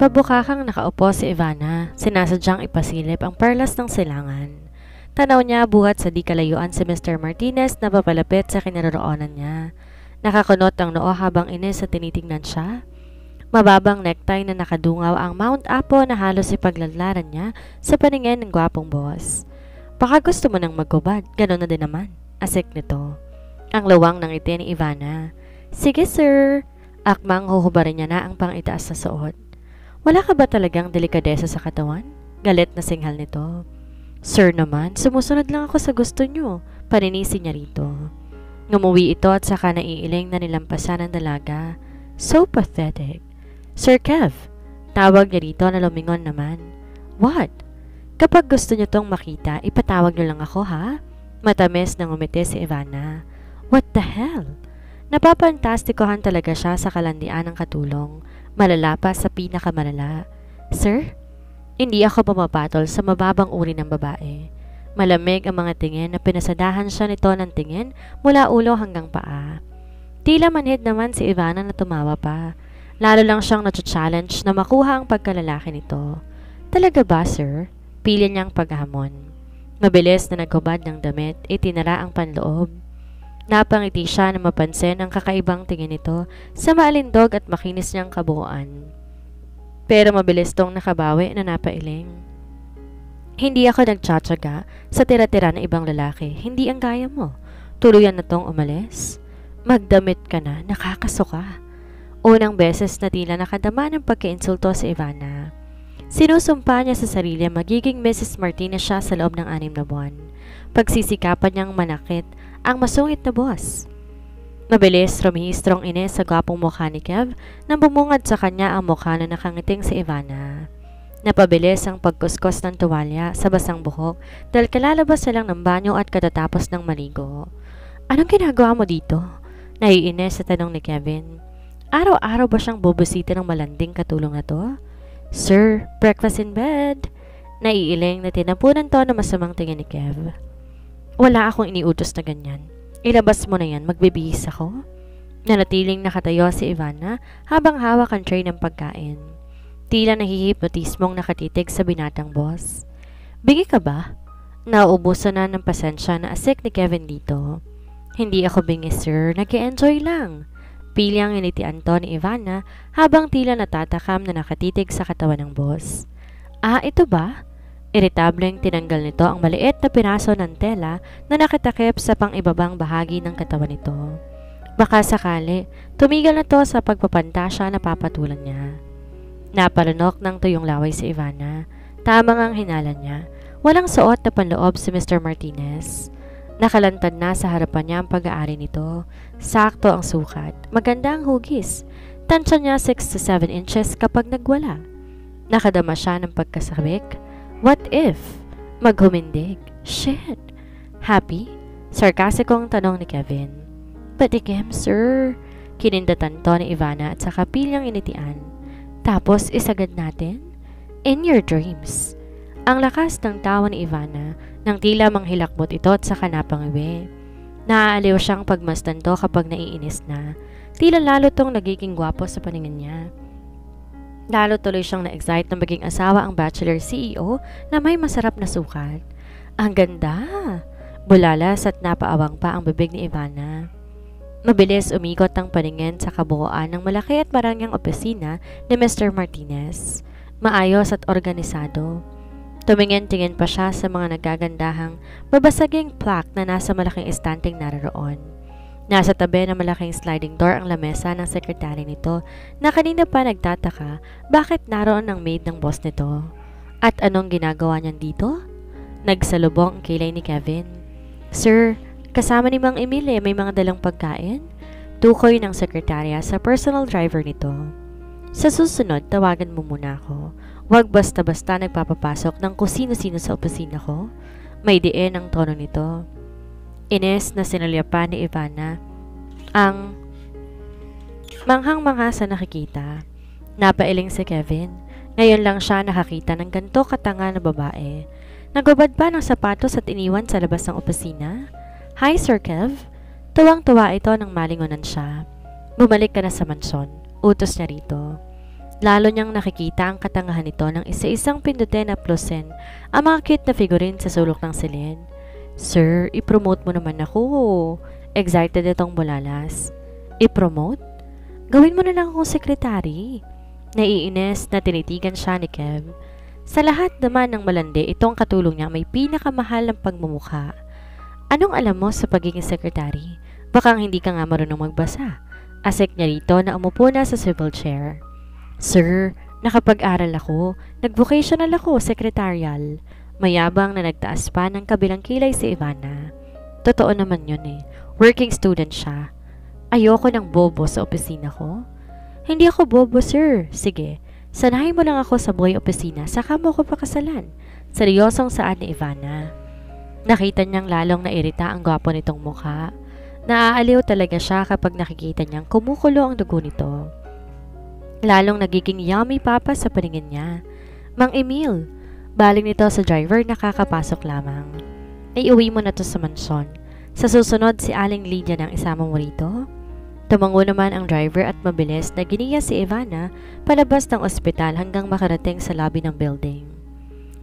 Pabukakang nakaupo si Ivana, sinasadyang ipasilip ang perlas ng silangan. Tanaw niya buhat sa di kalayuan si Mr. Martinez na papalapit sa kinaroroonan niya. Nakakunot ang noo habang inis sa tinitingnan siya. Mababang necktie na nakadungaw ang Mount Apo na halos ipagladlaran niya sa paningin ng gwapong boss. Baka gusto mo nang magkubad, gano'n na din naman, asik nito. Ang luwang ng ngiti ni Ivana. Sige sir, akmang huhubarin niya na ang pangitaas na suot. Wala ka ba talagang delikadesa sa katawan? Galit na singhal nito. Sir naman, sumusunod lang ako sa gusto niyo, paninisi niya rito. Ngumuwi ito at saka naiiling na nilampasan ng dalaga. So pathetic. Sir Kev, tawag niya rito na lumingon naman. What? Kapag gusto niyo tong makita, ipatawag niyo lang ako ha? Matamis na ngumiti si Ivana. What the hell? Napapantastikohan talaga siya sa kalandian ng katulong. Malala pa sa pinakamalala. Sir, hindi ako pumapatol sa mababang uri ng babae. Malamig ang mga tingin na pinasadahan siya nito ng tingin mula ulo hanggang paa. Tila manhid naman si Ivana na tumawa pa. Lalo lang siyang na-challenge na makuha ang pagkalalaki nito. Talaga ba, sir? Pili niyang paghamon. Mabilis na naghubad ng damit, itinara ang panloob. Napangiti siya na mapansin ang kakaibang tingin nito sa maalindog at makinis niyang kabuuan. Pero mabilis tong nakabawi na napailing. Hindi ako nagtsatsaga sa tira-tira ng ibang lalaki, hindi ang gaya mo. Tuluyan na tong umalis. Magdamit ka na, nakakasuka. Unang beses na tila nakadama ng pagkainsulto si Ivana. Sinusumpa niya sa sarili magiging Mrs. Martinez siya sa loob ng 6 na buwan. Pagsisikapan niyang manakit ang masungit na boss. Mabilis rumihistrong inis sa gwapong mukha ni Kev nang bumungad sa kanya ang mukha na nakangiting si Ivana. Napabilis ang pagkuskos ng tuwalya sa basang buhok dahil kalalabas na lang ng banyo at katatapos ng maligo. Anong ginagawa mo dito? Naiinis sa tanong ni Kevin. Araw-araw ba siyang bubusita ng malanding katulong na to? Sir, breakfast in bed. Naiiling na tinapunan to na masamang tingin ni Kev. Wala akong iniutos na ganyan. Ilabas mo na yan, magbibihis ako. Nanatiling nakatayo si Ivana habang hawak ang tray ng pagkain. Tila nahihipnotismong nakatitig sa binatang boss. Bingi ka ba? Nauubusan na ng pasensya na asik ni Kevin dito. Hindi ako bingi sir, nag-enjoy lang. Pilyang initian to ni Ivana habang tila natatakam na nakatitig sa katawan ng boss. Ah, ito ba? Iritableng tinanggal nito ang maliit na piraso ng tela na nakatakip sa pang-ibabang bahagi ng katawan nito. Baka sakali, tumigil na to sa pagpapantasya na papatulan niya. Napalunok ng tuyong laway si Ivana. Tamang ang hinala niya. Walang suot na panloob si Mr. Martinez. Nakalantad na sa harapan niya ang pag-aari nito. Sakto ang sukat. Maganda ang hugis. Tansya niya 6 to 7 inches kapag nagwala. Nakadama siya ng pagkasabik. What if? Maghumindig. Shit. Happy? Sarkasikong tanong ni Kevin. Patikim, sir. Kinindatan to ni Ivana at saka pilyang initian. Tapos isagad natin? In your dreams. Ang lakas ng tawa ni Ivana nang tila manghilakbot ito at saka napangiwi. Naaaliw siyang pagmasdan to kapag naiinis na. Tila lalo tong nagiging gwapo sa paningin niya. Lalo tuloy siyang na-excite na maging asawa ang bachelor CEO na may masarap na sukat. Ang ganda! Bulalas at napaawang pa ang bibig ni Ivana. Mabilis umikot ang paningin sa kabuuan ng malaki at marangyang opisina ni Mr. Martinez. Maayos at organisado. Tumingin-tingin pa siya sa mga nagagandahang babasaging plaque na nasa malaking estanteng naroroon. Nasa tabi ng malaking sliding door ang lamesa ng sekretary nito na kanina pa nagtataka bakit naroon ang maid ng boss nito. At anong ginagawa niyan dito? Nagsalubong ang kilay ni Kevin. Sir, kasama ni Mang Emile may mga dalang pagkain? Tukoy ng sekretarya sa personal driver nito. Sa susunod, tawagan mo muna ako. Huwag basta-basta nagpapapasok ng kung sino-sino sa opisina ko. May diin ang tono nito. Ines na sinalyapan ni Ivana ang manghang-mangha sa nakikita. Napailing si Kevin. Ngayon lang siya nakakita ng ganito katanga na babae. Nagubad pa ng sapatos at iniwan sa labas ng opisina. Hi, Sir Kev. Tuwang-tuwa ito nang malingonan siya. Bumalik ka na sa mansyon. Utos niya rito. Lalo niyang nakikita ang katangahan nito ng isa-isang pindutin na plusin ang mga cute na figurine sa sulok ng silid. Sir, i-promote mo naman ako. Excited itong bulalas. I-promote? Gawin mo na lang akong sekretary. Naiinis na tinitigan siya ni Kev. Sa lahat naman ng malandi, itong katulong niya may pinakamahal ng pagmumukha. Anong alam mo sa pagiging sekretary? Baka hindi ka nga marunong magbasa. Asek niya rito na umupo na sa swivel chair. Sir, nakapag-aral ako. Nag-vocational ako, secretarial. Mayabang na nagtaas pa ng kabilang kilay si Ivana. Totoo naman yun eh. Working student siya. Ayoko ng bobo sa opisina ko. Hindi ako bobo, sir. Sige, sanahin mo lang ako sa buhay opisina, saka mo ako pakasalan. Seryosong saan ni Ivana. Nakita niyang lalong nairita ang gwapo nitong mukha. Naaaliw talaga siya kapag nakikita niyang kumukulo ang dugo nito. Lalong nagiging yummy papa sa paningin niya. Mang Emil, baling nito sa driver na kakapasok lamang. Iuwi mo na to sa mansyon. Sa susunod si Aling Lydia nang isama mo rito. Tumango naman ang driver at mabilis na giniya si Ivana palabas ng ospital hanggang makarating sa lobby ng building.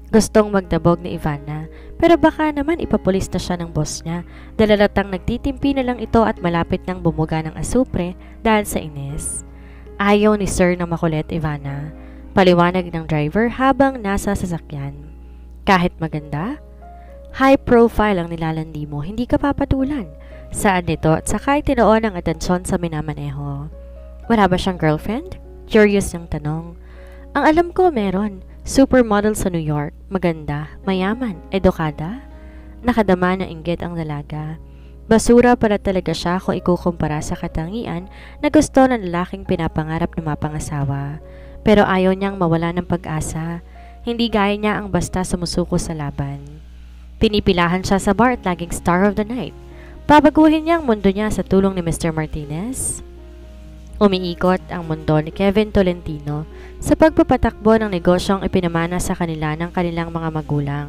Gustong magdabog ni Ivana pero baka naman ipapulis na siya ng boss niya dahil halatang nagtitimpi na lang ito at malapit nang bumuga ng asupre dahil sa inis. Ayaw ni Sir na makulit, Ivana. Paliwanag ng driver habang nasa sasakyan. Kahit maganda, high profile ang nilalandi mo, hindi ka papatulan. Saan nito at saka itinoon ang atensyon sa minamaneho. Wala ba siyang girlfriend? Curious yung tanong. Ang alam ko meron. Supermodel sa New York. Maganda, mayaman, edukada. Nakadama na inggit ang dalaga. Basura para talaga siya kung ikukumpara sa katangian na gusto ng lalaking pinapangarap na mapangasawa. Pero ayaw niyang mawala ng pag-asa. Hindi gaya niya ang basta sumusuko sa laban. Pinipilahan siya sa bar at laging star of the night. Babaguhin niya ang mundo niya sa tulong ni Mr. Martinez. Umiikot ang mundo ni Kevin Tolentino sa pagpapatakbo ng negosyong ipinamana sa kanila ng kanilang mga magulang.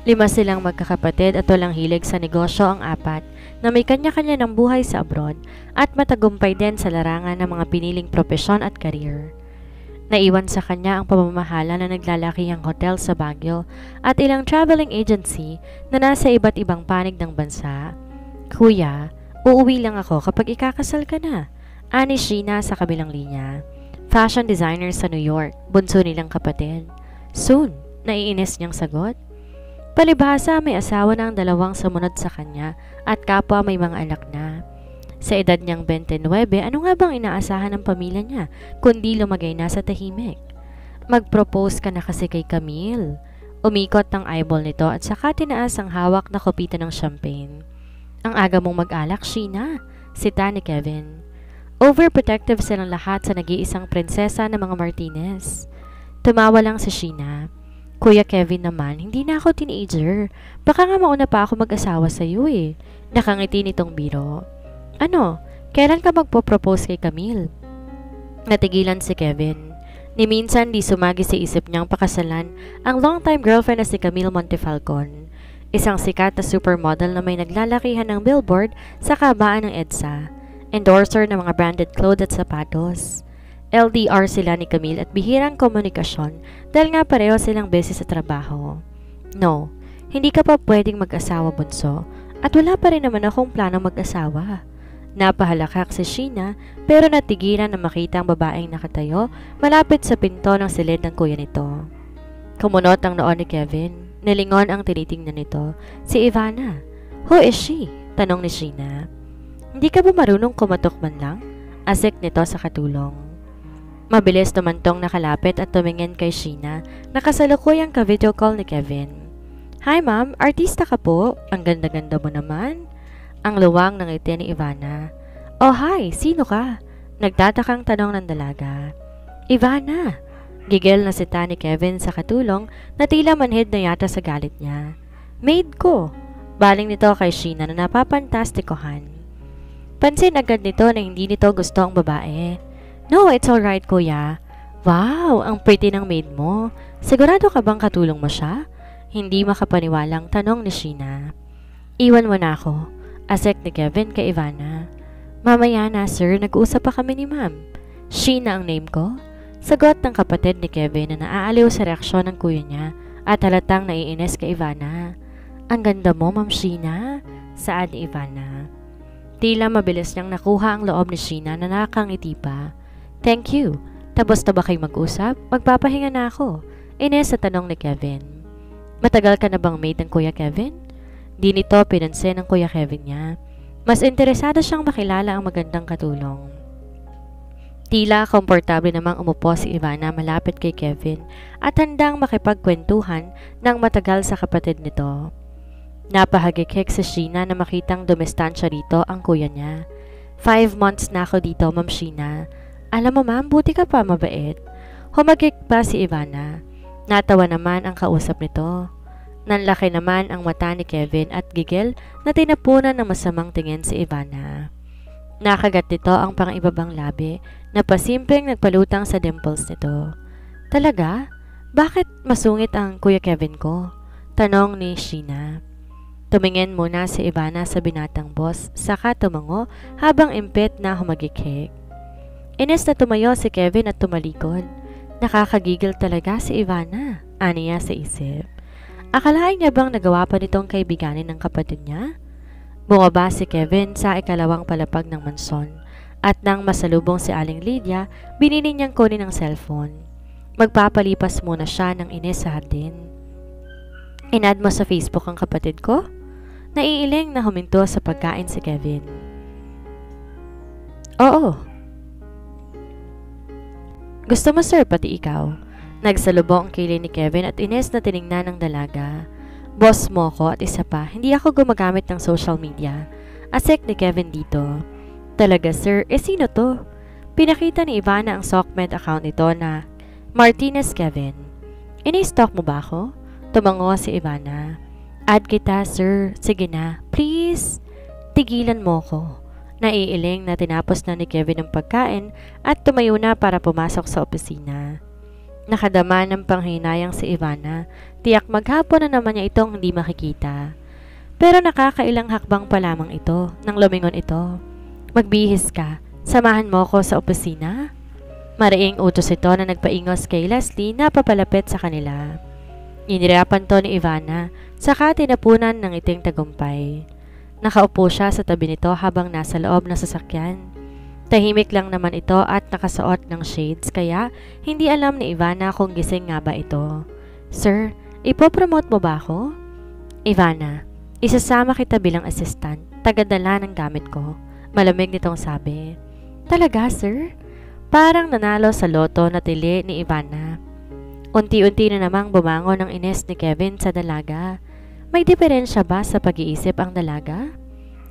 5 silang magkakapatid at walang hilig sa negosyo ang 4 na may kanya-kanya ng buhay sa abroad at matagumpay din sa larangan ng mga piniling propesyon at career. Naiwan sa kanya ang pamamahala na naglalakihang hotel sa Baguio at ilang traveling agency na nasa iba't ibang panig ng bansa. Kuya, uuwi lang ako kapag ikakasal ka na. Ani Sheena sa kabilang linya. Fashion designer sa New York, bunso nilang kapatid. Soon, naiinis niyang sagot. Palibhasa may asawa ng 2 sumunod sa kanya at kapwa may mga anak na. Sa edad niyang 29, ano nga bang inaasahan ng pamilya niya kundi lumagay na sa tahimik? Mag-propose ka na kasi kay Camille. Umikot ang eyeball nito at saka tinaas ang hawak na kopita ng champagne. Ang aga mong mag-alak, Sheena, sita ni Kevin. Overprotective silang lahat sa nag-iisang prinsesa ng mga Martinez. Tumawa lang si Sheena. Kuya Kevin naman, hindi na ako teenager. Baka nga mauna pa ako mag-asawa sa iyo eh. Nakangiti nitong biro. Ano? Kailan ka magpo-propose kay Camille? Natigilan si Kevin. Ni minsan di sumagi sa isip niyang pakasalan ang long-time girlfriend na si Camille Montefalcon. Isang sikat na supermodel na may naglalakihan ng billboard sa kabaan ng EDSA. Endorser ng mga branded clothes at sapatos. LDR sila ni Camille at bihirang komunikasyon dahil nga pareho silang busy sa trabaho. No, hindi ka pa pwedeng mag-asawa, bunso, at wala pa rin naman akong planong mag-asawa. Napahalakak si Sheena pero natigilan na makita ang babaeng nakatayo malapit sa pinto ng silid ng kuya nito. Kumunot ang noon ni Kevin. Nilingon ang tinitingnan nito. Si Ivana. Who is she? Tanong ni Sheena. Hindi ka ba marunong kumatok man lang? Asik nito sa katulong. Mabilis naman tong nakalapit at tumingin kay Sheena na kasalukuyang ka-video call ni Kevin. Hi ma'am, artista ka po. Ang ganda-ganda mo naman. Ang luwang ng ngiti ni Ivana. Oh hi, sino ka? Nagtatakang tanong ng dalaga. Ivana. Gigil na sita ni Kevin sa katulong na tila manhid na yata sa galit niya. Maid ko. Baling nito kay Sheena na napapantastikohan. Pansin agad nito na hindi nito gusto ang babae. No, it's alright kuya. Wow, ang pretty ng maid mo. Sigurado ka bang katulong mo siya? Hindi makapaniwalang tanong ni Sheena. Iwan mo na ako. Asek ni Kevin kay Ivana. Mamaya na sir, nag-uusap pa kami ni ma'am. Sheena ang name ko? Sagot ng kapatid ni Kevin na naaaliw sa reaksyon ng kuya niya at halatang naiinis kay Ivana. Ang ganda mo, Ma'am Sheena, saad ni Ivana. Tila mabilis niyang nakuha ang loob ni Sheena na nakakangiti pa. Thank you. Tapos na ba kayo mag-usap? Magpapahinga na ako. Ines sa tanong ni Kevin. Matagal ka na bang mate ng kuya Kevin? Di nito pinansin ng kuya Kevin niya. Mas interesado siyang makilala ang magandang katulong. Tila komportable namang umupo si Ivana malapit kay Kevin at handang makipagkwentuhan ng matagal sa kapatid nito. Napahagikik si Sheena na makitang dumestansya rito ang kuya niya. 5 months na ako dito, Ma'am Sheena. Alam mo ma'am, buti ka pa, mabait. Humagik pa si Ivana. Natawa naman ang kausap nito. Nanlaki naman ang mata ni Kevin at gigil na tinapunan ng masamang tingin si Ivana. Nakagat nito ang pang-ibabang labi na pasimpleng nagpalutang sa dimples nito. Talaga? Bakit masungit ang kuya Kevin ko? Tanong ni Sheena. Tumingin muna si Ivana sa binatang boss, saka tumango habang impit na humagikik. Inis na tumayo si Kevin at tumalikod. Nakakagigil talaga si Ivana, aniya sa isip. Akalain niya bang nagawa pa nitong kaibiganin ng kapatid niya? Bumaba si Kevin sa ikalawang palapag ng mansyon at nang masalubong si Aling Lydia, binili niyang kunin ang cellphone. Magpapalipas muna siya ng inis sa hardin. Inad mo sa Facebook ang kapatid ko? Naiiling na huminto sa pagkain si Kevin. Oo. Gusto mo sir pati ikaw? Nagsalubong ang kilay ni Kevin at inis na tiningnan ng dalaga. Boss mo ko at isa pa, hindi ako gumagamit ng social media. Asik ni Kevin dito. Talaga sir, sino to? Pinakita ni Ivana ang Sockmed account nito na Martinez Kevin. Ini-stalk mo ba ako? Tumango si Ivana. Add kita sir, sige na, please. Tigilan mo ko. Naiiling na tinapos na ni Kevin ang pagkain at tumayo na para pumasok sa opisina. Nakadama ng panghinayang si Ivana, tiyak maghapon na naman niya itong hindi makikita. Pero nakakailang hakbang pa lamang ito nang lumingon ito. Magbihis ka, samahan mo ko sa opisina? Mariing utos ito na nagpaingos kay Leslie na papalapit sa kanila. Inirapan to ni Ivana, saka tinapunan ng iting tagumpay. Nakaupo siya sa tabi nito habang nasa loob ng sasakyan. Tahimik lang naman ito at nakasuot ng shades kaya hindi alam ni Ivana kung gising nga ba ito. Sir, ipopromote mo ba ako? Ivana, isasama kita bilang assistant, tagadala ng gamit ko. Malamig nitong sabi. Talaga sir? Parang nanalo sa loto na tili ni Ivana. Unti-unti na namang bumangon ang ines ni Kevin sa dalaga. May diferensya ba sa pag-iisip ang dalaga?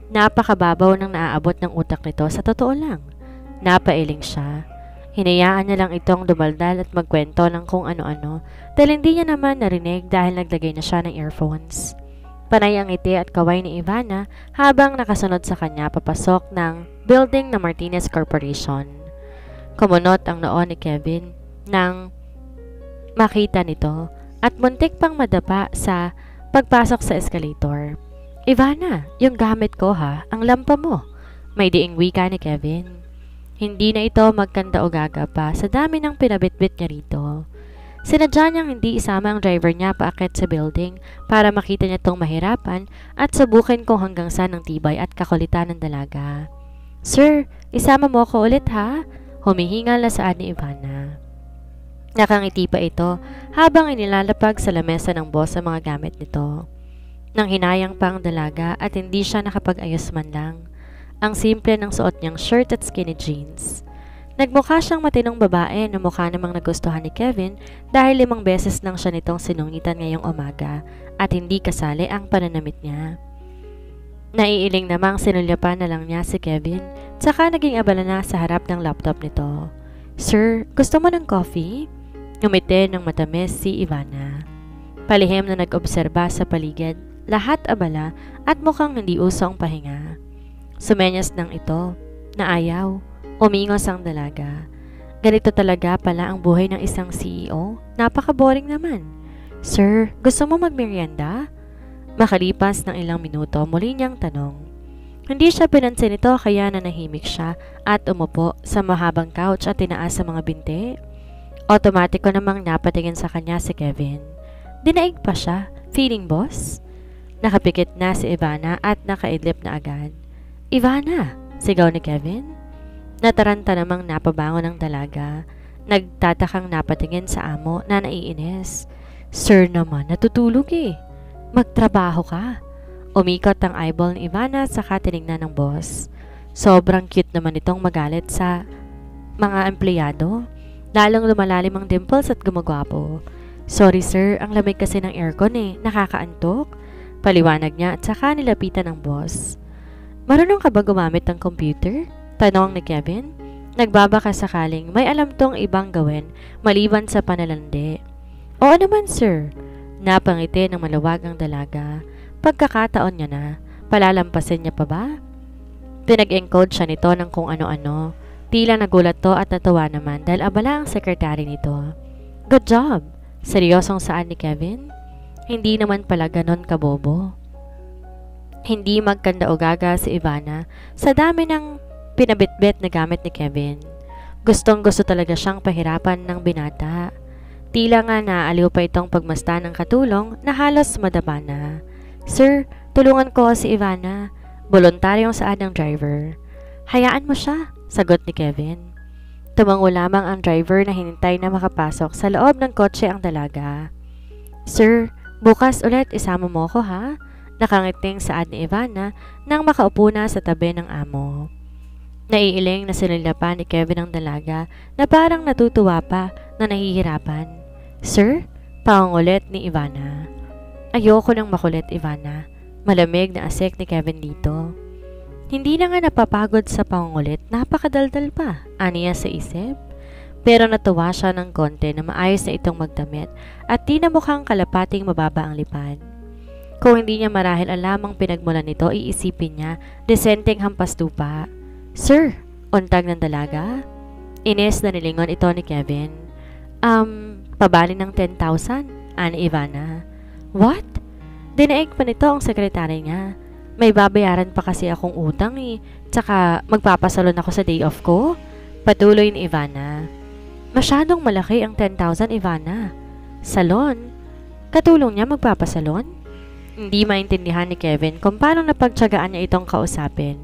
Napakababaw ng naaabot ng utak nito sa totoo lang. Napailing siya. Hinayaan niya lang itong dumaldal at magkwento ng kung ano-ano dahil hindi niya naman narinig dahil naglagay na siya ng earphones. Panay ang ngiti at kaway ni Ivana habang nakasunod sa kanya papasok ng building ng Martinez Corporation. Kumunot ang noo ni Kevin nang makita nito at muntik pang madapa sa pagpasok sa escalator. Ivana, yung gamit ko ha, ang lampa mo. May diing wika ni Kevin. Hindi na ito magkanda o gaga pa sa dami ng pinabitbit niya rito. Sinadya niyang hindi isama ang driver niya paakyat sa building para makita niya tong mahirapan at subukin kung hanggang saan ang tibay at kakulitan ng dalaga. Sir, isama mo ako ulit ha? Humihingal na saan ni Ivana. Nakangiti pa ito habang inilalapag sa lamesa ng boss ang mga gamit nito. Nang hinayang pa ang dalaga at hindi siya nakapag-ayos man lang. Ang simple ng suot niyang shirt at skinny jeans. Nagmukha siyang matinong babae na mukha namang nagustuhan ni Kevin dahil 5 beses nang siya nitong sinungitan ngayong umaga at hindi kasali ang pananamit niya. Naiiling namang sinulyapan na lang niya si Kevin tsaka naging abala na sa harap ng laptop nito. Sir, gusto mo ng coffee? Ngumiti ng matamis si Ivana. Palihim na nag-obserba sa paligid. Lahat abala at mukhang hindi uso ang pahinga. Sumenyas ng ito na ayaw, umingos ang dalaga. Ganito talaga pala ang buhay ng isang CEO? Napaka-boring naman. Sir, gusto mo magmerienda? Makalipas ng ilang minuto, muli niyang tanong. Hindi siya pinansin ito kaya nanahimik siya at umupo sa mahabang couch at tinaas sa mga binti. Automatiko namang napatingin sa kanya si Kevin. Dinaig pa siya, feeling boss? Nakapikit na si Ivana at nakaidlip na agad. Ivana! Sigaw ni Kevin. Nataranta namang napabangon ng dalaga. Nagtatakang napatingin sa amo na naiinis. Sir naman, natutulog eh. Magtrabaho ka. Umikot ang eyeball ni Ivana sa tinignan ng boss. Sobrang cute naman itong magalit sa mga empleyado. Lalong lumalalim ang dimples at gumagwapo. Sorry sir, ang lamig kasi ng aircon eh. Nakakaantok. Paliwanag niya at saka nilapitan ng boss. Marunong ka ba gumamit ng computer? Tanong ni Kevin. Nagbabaka sakaling may alam tong ibang gawin maliban sa panalandi. Oo naman sir. Napangiti ng maluwag ang dalaga. Pagkakataon niya na, palalampasin niya pa ba? Pinag-encode siya nito ng kung ano-ano. Tila nagulat to at natuwa naman dahil abala ang sekretary nito. Good job! Seryosong saan ni Kevin? Hindi naman pala ganon kabobo. Hindi magkanda-ugaga si Ivana sa dami ng pinabitbit na gamit ni Kevin. Gustong-gusto talaga siyang pahirapan ng binata. Tila nga naaliw pa itong pagmasta ng katulong na halos madapa na. Sir, tulungan ko si Ivana. Voluntaryong saad ng driver. Hayaan mo siya, sagot ni Kevin. Tumango lamang ang driver na hinintay na makapasok sa loob ng kotse ang dalaga. Sir, bukas ulit isama mo ko ha? Nakangiting saad ni Ivana nang makaupo na sa tabi ng amo. Naiiling na sinilapan ni Kevin ang dalaga na parang natutuwa pa na nahihirapan. Sir, pangungulit ni Ivana. Ayoko nang makulit, Ivana. Malamig na asik ni Kevin dito. Hindi na nga napapagod sa pangungulit, napakadaldal pa, aniya sa isip. Pero natuwa siya ng konti na maayos na itong magdamit at di na mukhang kalapating mababa ang lipad. Kung hindi niya marahil alam ang pinagmulan nito, iisipin niya, desenteng hampas lupa. Sir, untag ng dalaga? Inis na nilingon ito ni Kevin. Pabali ng 10,000, ani Ivana. What? Dinaig pa nito ang sekretary niya. May babayaran pa kasi akong utang eh. Tsaka magpapasalon ako sa day off ko. Patuloy ni Ivana. Masyadong malaki ang 10,000, Ivana. Salon? Katulong niya magpapasalon? Hindi maintindihan ni Kevin kung paano napagtyagaan niya itong kausapin.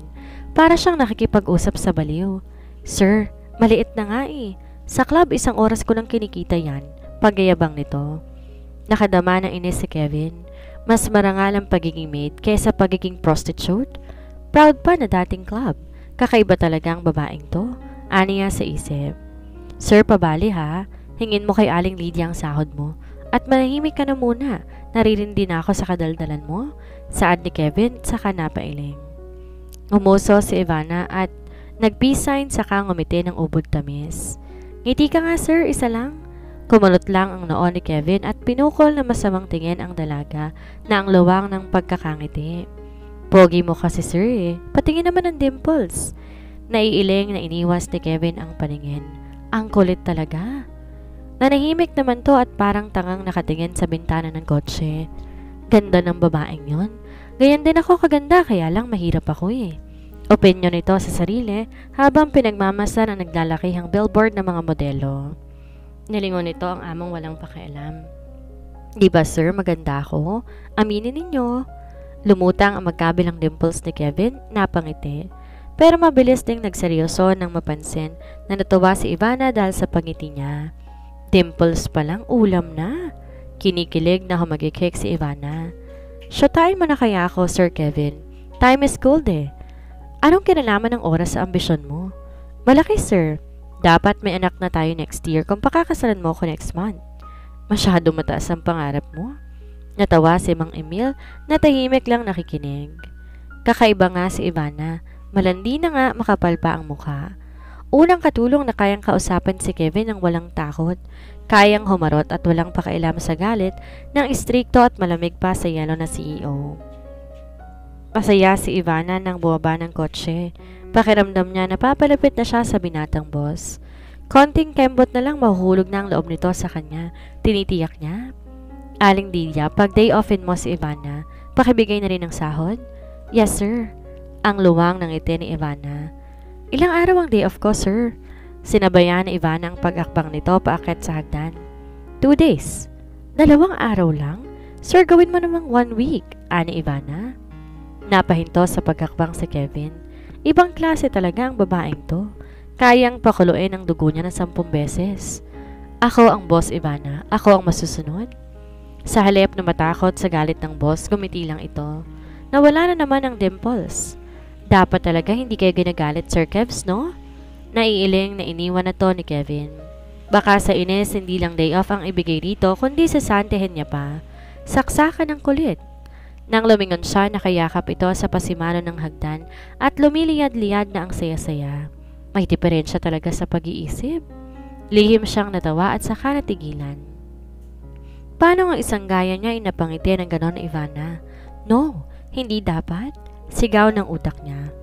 Para siyang nakikipag-usap sa baliw. Sir, maliit na nga eh. Sa club 1 oras ko lang kinikita yan. Pagyayabang nito. Nakadama ng inis si Kevin. Mas marangal ang pagiging maid kaysa pagiging prostitute. Proud pa na dating club. Kakaiba talaga ang babaeng to. Aniya sa isip. Sir, pabali ha. Hingin mo kay Aling Lydia ang sahod mo. At manahimik ka na muna. Naririndi na ako sa kadaldalan mo. Saad ni Kevin, saka napailing. Umuso si Ivana at nag-peace sign saka ngumiti ng ubod tamis. Ngiti ka nga sir, isa lang. Kumalot lang ang noo ni Kevin at pinukol na masamang tingin ang dalaga na ang luwang ng pagkakangiti. Pogi mo kasi sir eh, patingin naman ang dimples. Naiiling na iniwas ni Kevin ang paningin. Ang kulit talaga. Nanahimik naman to at parang tangang nakatingin sa bintana ng kotse. Ganda ng babaeng yon. Gayan din ako kaganda kaya lang mahirap ako eh. Opinyon nito sa sarili habang pinagmamasan ang naglalakihang billboard ng mga modelo. Nilingon nito ang among walang pakialam. Di ba sir, maganda ako? Aminin ninyo. Lumutang ang magkabilang dimples ni Kevin, napangiti. Pero mabilis ding nagseryoso nang mapansin na natuwa si Ivana dahil sa pangiti niya. Dimples pa lang, ulam na. Kinikilig na humagikik si Ivana. Showtime mo na kaya ako, Sir Kevin. Time is gold eh. Anong kinalaman ng oras sa ambisyon mo? Malaki sir. Dapat may anak na tayo next year kung pakakasalan mo ako next month. Masyado mataas ang pangarap mo. Natawa si Mang Emil na tahimik lang nakikinig. Kakaiba nga si Ivana. Malandi na nga, makapal pa ang mukha. Unang katulong na kayang kausapan si Kevin ng walang takot. Kayang humarot at walang pakailam sa galit ng istrikto at malamig pa sa yelo na CEO. Masaya si Ivana nang bumaba ng kotse. Pakiramdam niya napapalapit na siya sa binatang boss. Konting kembot na lang mahuhulog na ang loob nito sa kanya. Tinitiyak niya. Aling Lydia, pag day offin mo si Ivana, pakibigay na rin ng sahod? Yes sir. Ang luwang ng ngiti ni Ivana. Ilang araw ang day off ko sir? Sinabayan ni Ivana ang pag-akbang nito paakyat sa hagdan. 2 days. 2 araw lang? Sir, gawin mo namang 1 week, ani Ivana. Napahinto sa pag-akbang si Kevin. Ibang klase talaga ang babaeng to. Kayang pakuluin ang dugo niya ng 10 beses. Ako ang boss, Ivana. Ako ang masusunod. Sa halip na matakot sa galit ng boss, gumiti lang ito. Nawala na naman ang dimples. Dapat talaga hindi kayo ginagalit, Sir Kevs, no? Naiiling na iniwan na to ni Kevin. Baka sa inis, hindi lang day off ang ibigay rito, kundi sasantehin niya pa. Saksakan ng kulit. Nang lumingon siya, nakayakap ito sa pasimano ng hagdan at lumiliyad-liyad na ang saya-saya. May diferensya talaga sa pag-iisip. Lihim siyang natawa at saka natigilan. Paano ang isang gaya niya ay napangiti ng ganon, Ivana? No, hindi dapat. Sigaw ng utak niya.